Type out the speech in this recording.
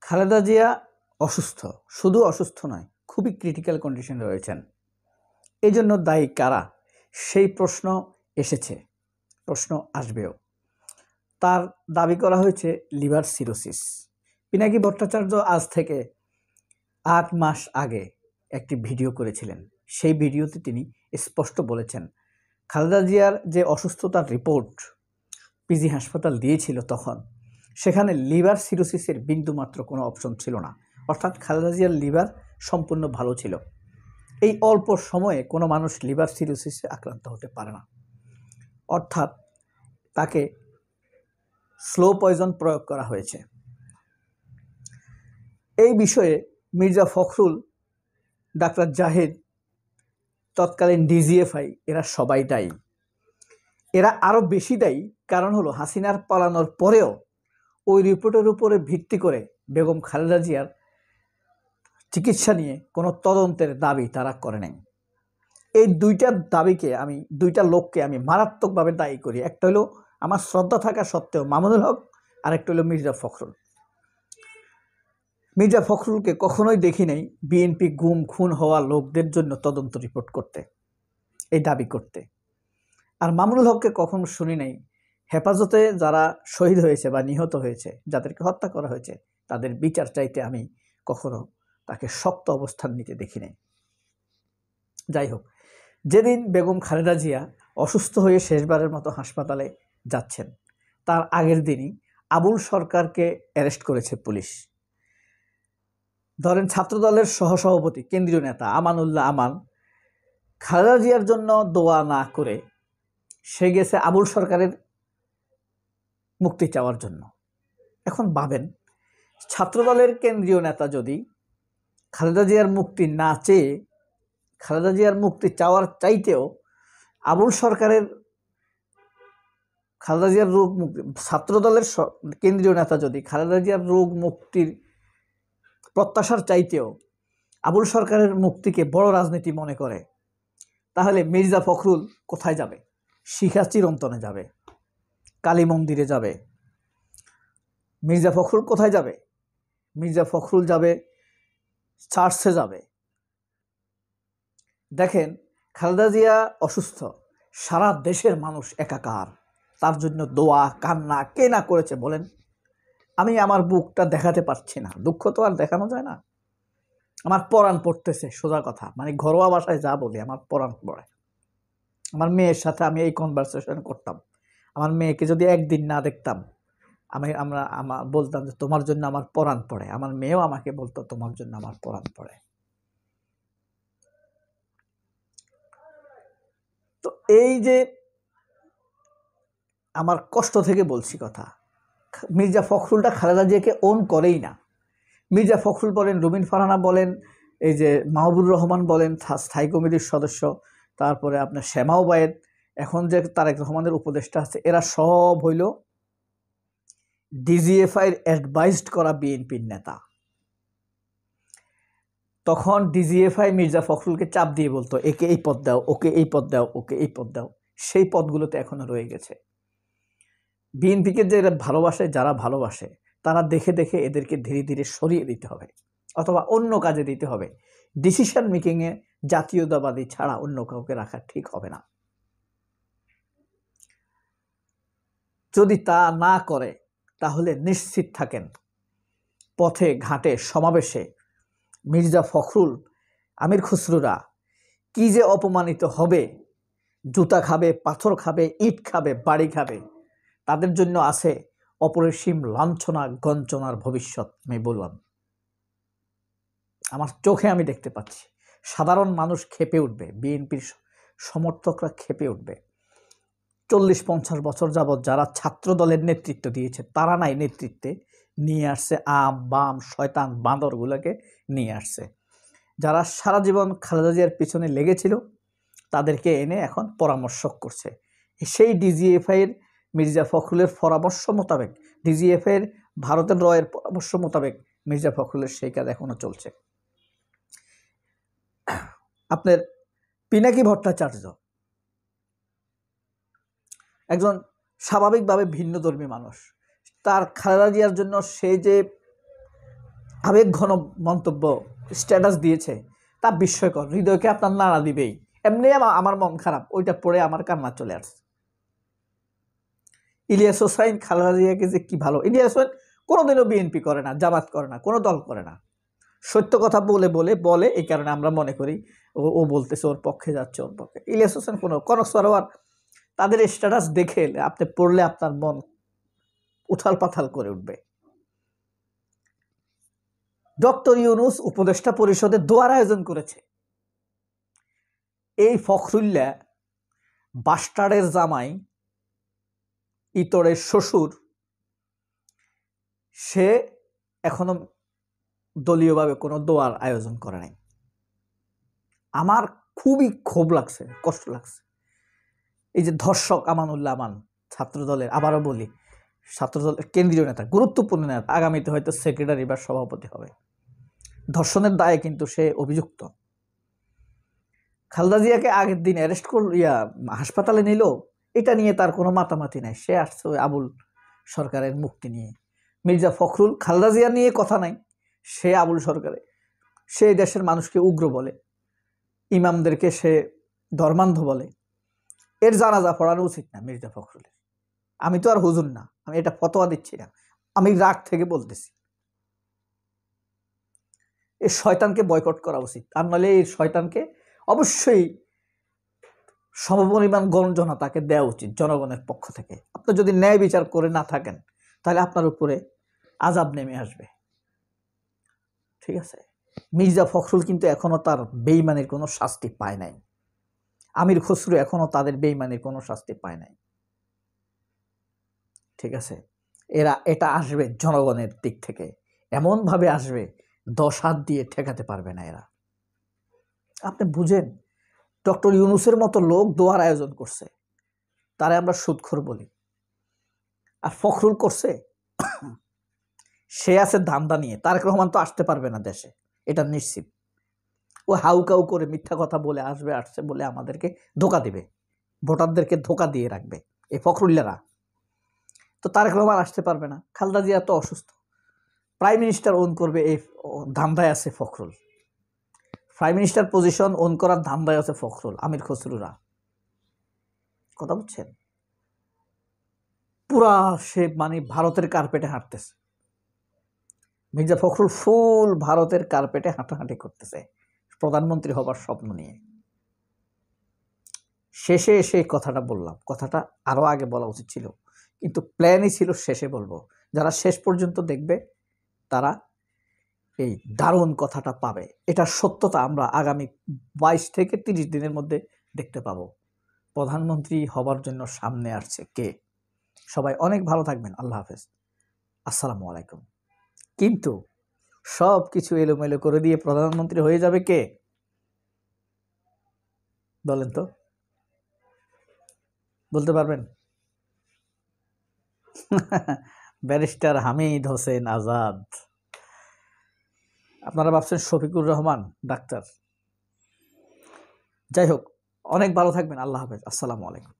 খালেদা জিয়া অসুস্থ, শুধু অসুস্থ নয়, খুবই ক্রিটিক্যাল কন্ডিশনে রয়েছেন। এই জন্য দায়ী কারা, সেই প্রশ্ন এসেছে, প্রশ্ন আসবেও। তার দাবি করা হয়েছে লিভার সিরোসিস। পিনাকি ভট্টাচার্য আজ থেকে ৮ মাস আগে একটি ভিডিও করেছিলেন। সেই ভিডিওতে তিনি স্পষ্ট বলেছেন, খালেদা জিয়ার যে অসুস্থতার রিপোর্ট পিজি হাসপাতাল দিয়েছিল তখন, সেখানে লিভার সিরোসিসের বিন্দুমাত্র কোনো অপশন ছিল না। অর্থাৎ খালেদা জিয়ার লিভার সম্পূর্ণ ভালো ছিল। এই অল্প সময়ে কোনো মানুষ লিভার সিরোসিসে আক্রান্ত হতে পারে না। অর্থাৎ তাকে স্লো পয়জন প্রয়োগ করা হয়েছে। এই বিষয়ে মির্জা ফখরুল, ডাক্তার জাহিদ, তৎকালীন ডিজিএফআই এরা সবাই দায়ী। এরা আরও বেশি দায়ী, কারণ হলো হাসিনার পালানোর পরেও ওই রিপোর্টের উপরে ভিত্তি করে বেগম খালেদা জিয়ার চিকিৎসা নিয়ে কোনো তদন্তের দাবি তারা করে নাই। এই দুইটা লোককে আমি মারাত্মকভাবে দায়ী করি। একটা হলো আমার শ্রদ্ধা থাকা সত্ত্বেও মামুনুল হক, আর একটা হলো মির্জা ফখরুল। মির্জা ফখরুলকে কখনোই দেখি নাই বিএনপি গুম খুন হওয়া লোকদের জন্য তদন্ত রিপোর্ট করতে, এই দাবি করতে। আর মামুনুল হককে কখনো শুনি নাই হেফাজতে যারা শহীদ হয়েছে বা নিহত হয়েছে, যাদেরকে হত্যা করা হয়েছে, তাদের বিচার চাইতে আমি কখনো তাকে শক্ত অবস্থান নিতে দেখি নাই। যাই হোক, যেদিন বেগম খালেদা জিয়া অসুস্থ হয়ে শেষবারের মতো হাসপাতালে যাচ্ছেন, তার আগের দিনই আবুল সরকারকে অ্যারেস্ট করেছে পুলিশ। ধরেন ছাত্রদলের সহসভাপতি, কেন্দ্রীয় নেতা আমানুল্লাহ আমান খালেদা জিয়ার জন্য দোয়া না করে সে গেছে আবুল সরকারের মুক্তি চাওয়ার জন্য। এখন ভাবেন, ছাত্রদলের কেন্দ্রীয় নেতা যদি খালেদা জিয়ার মুক্তি না চেয়ে, খালেদা জিয়ার মুক্তি চাওয়ার চাইতেও আবুল সরকারের খালেদা জিয়ার রোগ মুক্তি, ছাত্রদলের কেন্দ্রীয় নেতা যদি খালেদা জিয়ার রোগ মুক্তির প্রত্যাশার চাইতেও আবুল সরকারের মুক্তিকে বড় রাজনীতি মনে করে, তাহলে মির্জা ফখরুল কোথায় যাবে? শিখা চিরন্তনে যাবে, কালী মন্দিরে যাবে। মির্জা ফখরুল কোথায় যাবে? মির্জা ফখরুল যাবে চার্চে যাবে। দেখেন, খালেদা জিয়া অসুস্থ, সারা দেশের মানুষ একাকার, তার জন্য দোয়া কান্না কে না করেছে বলেন? আমি আমার বুকটা দেখাতে পারছি না, দুঃখ তো আর দেখানো যায় না। আমার পরাণ পড়তেছে, সোজা কথা, মানে ঘরোয়া ভাষায় যা বলি, আমার পরাণ পড়ে। আমার মেয়ের সাথে আমি এই কনভারসেশন করতাম। আমার মেয়েকে যদি একদিন না দেখতাম, আমরা বলতাম যে তোমার জন্য আমার পরাণ পড়ে। আমার মেয়েও আমাকে বলতো তোমার জন্য আমার পরাণ পড়ে। তো এই যে আমার কষ্ট থেকে বলছি কথা, মির্জা ফখরুলটা খালেদা জিয়াকে ওন করেই না। মির্জা ফখরুল বলেন, রুমিন ফারহানা বলেন, এই যে মাহবুবুর রহমান বলেন স্থায়ী কমিটির সদস্য, তারপরে আপনার শ্যামা ওবায়েদ, এখন যে তারেক রহমানের উপদেষ্টা আছে, এরা সব হইল ডিজিএফআইয়ের অ্যাডভাইসড করা বিএনপির নেতা। তখন ডিজিএফআই মির্জা ফখরুলকে চাপ দিয়ে বলতো একে এই পদ দাও, ওকে এই পদ দাও, ওকে এই পদ দাও। সেই পদগুলোতে এখনো রয়ে গেছে। বিএনপিকে যে ভালোবাসে, যারা ভালোবাসে, তারা দেখে দেখে এদেরকে ধীরে ধীরে সরিয়ে দিতে হবে, অথবা অন্য কাজে দিতে হবে। ডিসিশন মেকিংয়ে জাতীয়তাবাদী ছাড়া অন্য কাউকে রাখা ঠিক হবে না। যদি তা না করে, তাহলে নিশ্চিত থাকেন পথে ঘাটে সমাবেশে মির্জা ফখরুল, আমির খুসরুরা কি যে অপমানিত হবে। জুতা খাবে, পাথর খাবে, ইট খাবে, বাড়ি খাবে। তাদের জন্য আছে অপরিসীম লাঞ্ছনা গঞ্চনার ভবিষ্যৎ। আমি বললাম, আমার চোখে আমি দেখতে পাচ্ছি। সাধারণ মানুষ ক্ষেপে উঠবে, বিএনপির সমর্থকরা ক্ষেপে উঠবে। 40-50 বছর যাবৎ যারা ছাত্র দলের নেতৃত্ব দিয়েছে, তারা নাই নেতৃত্বে নিয়ে আসছে আম বাম শয়তান বাঁদরগুলোকে নিয়ে আসছে। যারা সারা জীবন খালেদা জিয়ার পিছনে লেগেছিল, তাদেরকে এনে এখন পরামর্শ করছে। সেই ডিজিএফআইয়ের মির্জা ফখরুলের পরামর্শ মোতাবেক, ডিজিএফআইয়ের ভারতের রয়ের পরামর্শ মোতাবেক মির্জা ফখরুলের সেই কাজ এখনো চলছে। আপনার পিনাকি ভট্টাচার্য একজন স্বাভাবিকভাবে ভিন্নধর্মী মানুষ। তার খালেদা জিয়ার জন্য সে যে আবেগ ঘন মন্তব্য স্ট্যাটাস দিয়েছে, তা বিস্ময়কর, হৃদয়কে আপনার নাড়া দিবেই। এমনি আমার মন খারাপ, ওইটা পড়ে আমার কান্না চলে আসছে। ইলিয়াস হোসাইন খালেদা জিয়াকে যে কি ভালো, ইলিয়াস হোসেন কোনোদিনও বিএনপি করে না, জামাত করে না, কোনো দল করে না, সত্য কথা বলে বলে বলে, এই কারণে আমরা মনে করি ও বলতেছে ওর পক্ষে যাচ্ছে, ওর পক্ষে। ইলিয়াস হোসেন কোনো কনক সরোয়ার, তাদের স্ট্যাটাস দেখে আপনি পড়লে আপনার মন উথাল পাথাল করে উঠবে। ডক্টর ইউনূস উপদেষ্টা পরিষদে দোয়ার আয়োজন করেছে। এই ফখরুল্লাহ বাস্টার্ডের জামাই, ইতরের শ্বশুর, সে এখনো দলীয়ভাবে কোনো দোয়ার আয়োজন করে নাই। আমার খুবই ক্ষোভ লাগছে, কষ্ট লাগছে। এই যে ধর্ষক আমানুল্লাহ আমান, ছাত্রদলের, আবারও বলি, ছাত্রদলের কেন্দ্রীয় নেতা, গুরুত্বপূর্ণ নেতা, আগামীতে হয়তো সেক্রেটারি বা সভাপতি হবে, ধর্ষণের দায়ে কিন্তু সে অভিযুক্ত। খালেদা জিয়াকে আগের দিন অ্যারেস্ট করল, হাসপাতালে নিল, এটা নিয়ে তার কোনো মাতামাতি নাই। সে আসছে ওই আবুল সরকারের মুক্তি নিয়ে। মির্জা ফখরুল খালেদা জিয়া নিয়ে কথা নাই, সে আবুল সরকারে, সে দেশের মানুষকে উগ্র বলে, ইমামদেরকে সে ধর্মান্ধ বলে। এর জানাজা পড়ানো উচিত না মির্জা ফখরুলের। আমি তো আর হুজুর না, আমি এটা ফতোয়া দিচ্ছি না, আমি রাগ থেকে বলতেছি। এই শয়তানকে বয়কট করা উচিত, আর নাহলে এই শয়তানকে অবশ্যই সমপরিমাণ গঞ্জনা তাকে দেওয়া উচিত জনগণের পক্ষ থেকে। আপনি যদি ন্যায় বিচার করে না থাকেন, তাহলে আপনার উপরে আযাব নেমে আসবে। ঠিক আছে, মির্জা ফখরুল কিন্তু এখনো তার বেঈমানির কোনো শাস্তি পায় নাই, আমির খসরু এখনো তাদের বেঈমানির কোনো শাস্তি পায় নাই। ঠিক আছে, এটা আসবে জনগণের দিক থেকে, এমনভাবে আসবে 10 হাত দিয়ে ঠেকাতে পারবে না এরা। আপনি বুঝেন, ডক্টর ইউনূসের মতো লোক দোয়ার আয়োজন করছে, তারে আমরা সুদখোর বলি। আর ফখরুল করছে, সে আছে ধান্দা নিয়ে। তারেক রহমান তো আসতে পারবে না দেশে, এটা নিশ্চিত। ও হাউকাউ করে মিথ্যা কথা বলে আসছে বলে আমাদেরকে ধোকা দিবে, ভোটারদেরকে ধোকা দিয়ে রাখবে এই ফখরুল্লারা। তো তারেক রহমান আসতে পারবে না, খালেদা জিয়া তো অসুস্থ, প্রাইম মিনিস্টার ওন করবে, এই ধান্দায় আছে Fakhrul. Prime minister position own করার ধান্দায় আছে ফখরুল, আমির খসরুরা। কথা বুঝছেন? পুরা সে মানে ভারতের কার্পেটে হাঁটতেছে। মির্জা ফখরুল ফুল ভারতের কার্পেটে হাঁটাহাঁটি করতেছে প্রধানমন্ত্রী হবার স্বপ্ন নিয়ে। শেষে এসে কথাটা বললাম, কথাটা আরো আগে বলা উচিত ছিল, কিন্তু প্ল্যানই ছিল শেষে বলবো। যারা শেষ পর্যন্ত দেখবে তারা এই দারুণ কথাটা পাবে। এটা সত্যতা আমরা আগামী 22 থেকে 30 দিনের মধ্যে দেখতে পাবো। প্রধানমন্ত্রী হবার জন্য সামনে আসছে কে। সবাই অনেক ভালো থাকবেন। আল্লাহ হাফেজ, আসসালামু আলাইকুম। কিন্তু সব কিছু এলোমেলো করে দিয়ে প্রধানমন্ত্রী হয়ে যাবে কে বলেন তো? বলতে পারবেন? ব্যারিস্টার হামিদ হোসেন আজাদ। আপনারা ভাবছেন শফিকুর রহমান ডাক্তার। যাই হোক, অনেক ভালো থাকবেন। আল্লাহ হাফেজ, আসসালামু আলাইকুম।